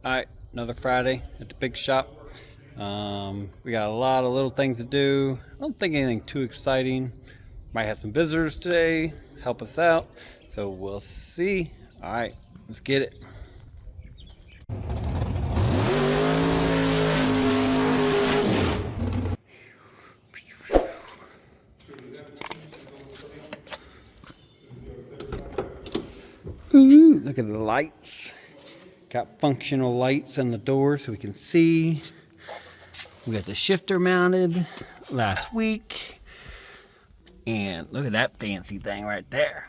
Alright, another Friday at the big shop. We got a lot of little things to do. I don't think anything too exciting. Might have some visitors today, help us out. So we'll see. Alright, let's get it. Ooh, look at the lights. Got functional lights on the door so we can see. We got the shifter mounted last week. And look at that fancy thing right there.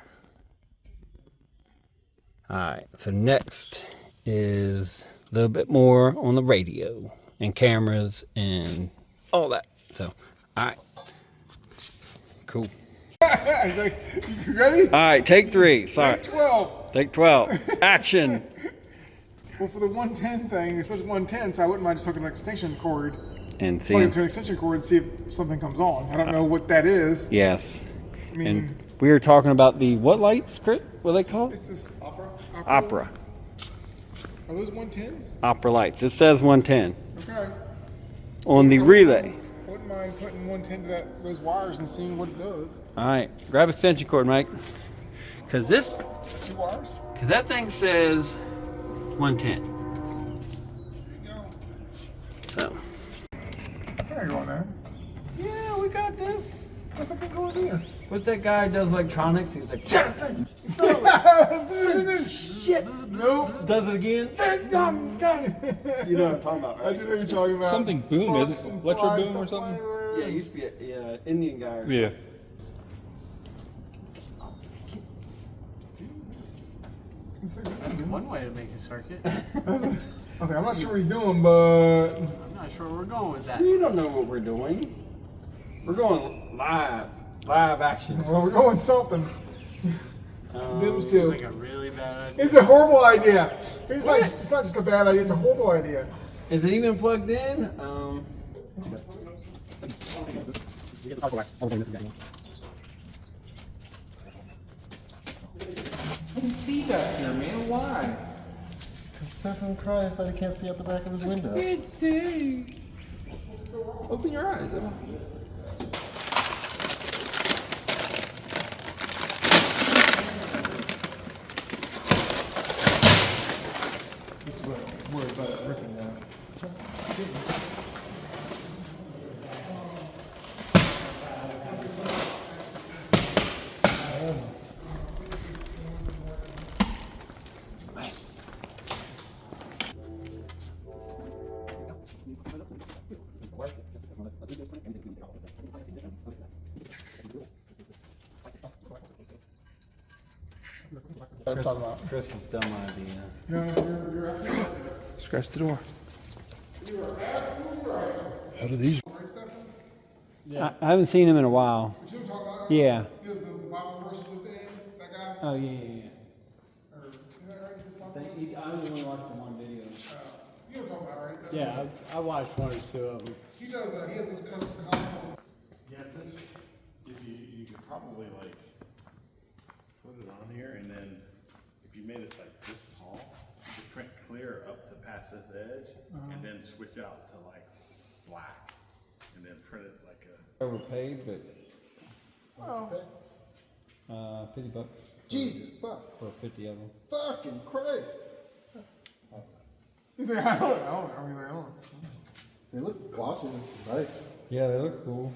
Alright, so next is a little bit more on the radio and cameras and all that. So, alright. Cool. He's like, you ready? Alright, take 3. Sorry. Take 12. Take 12. Action. Well, for the 110 thing, it says 110, so I wouldn't mind just hooking an extension cord. And Plug see. it to an extension cord and see if something comes on. I don't know what that is. Yes. I mean, And we were talking about the what lights, Crit? What are they called? It's this opera. Opera. Are those 110? Opera lights. It says 110 Okay. on the relay. I wouldn't mind putting 110 to those wires and seeing what it does. All right, grab extension cord, Mike. Cause this, 2 wires? cause that thing says 110. There you go. So. That's not going there. Yeah, we got this. That's not going to go in there. What's that guy who does electronics? He's like, Shit. Nope. does it again. You know what I'm talking about, I right? do know what you're talking about. Something boom, Sparks isn't it? and Electro flies boom stuff or something? flying around. Yeah, he used to be a Indian guy. Or Yeah. That's one way to make a circuit. I was like, I'm not sure what he's doing, but I'm not sure where we're going with that. You don't know what we're doing. We're going live action. well, we're going something. Those two. It's like a really bad idea. It's a horrible idea. It's like it's not just a bad idea; it's a horrible idea. Is it even plugged in? I can see back here, man. Why? Because Stefan cries that he can't see out the back of his window. Can't see. Open your eyes. This is what I'm worried about ripping now. I'm talking about. Chris's dumb idea. No, you're absolutely Scratch the door. How do these? right, Stefan. I haven't seen him in a while. You know what I'm talking about? Yeah. He has the Bible verses at the end. That guy. Oh yeah. Or, is that right? This Bible? I only watched the one video. You know what I'm talking about, right? Yeah, I watched 1 or 2 of them. He does. He has those custom consoles. Yeah, this. If you could probably like put it on here, and then if you made it like this tall, you could print clear up to past this edge, and then switch out to like black, and then print it like a. Overpaid, but Oh, 50 bucks Jesus, fuck. for 50 of them. Fucking Christ. He's like, I don't know. They look glossy. It's nice. Yeah, they look cool.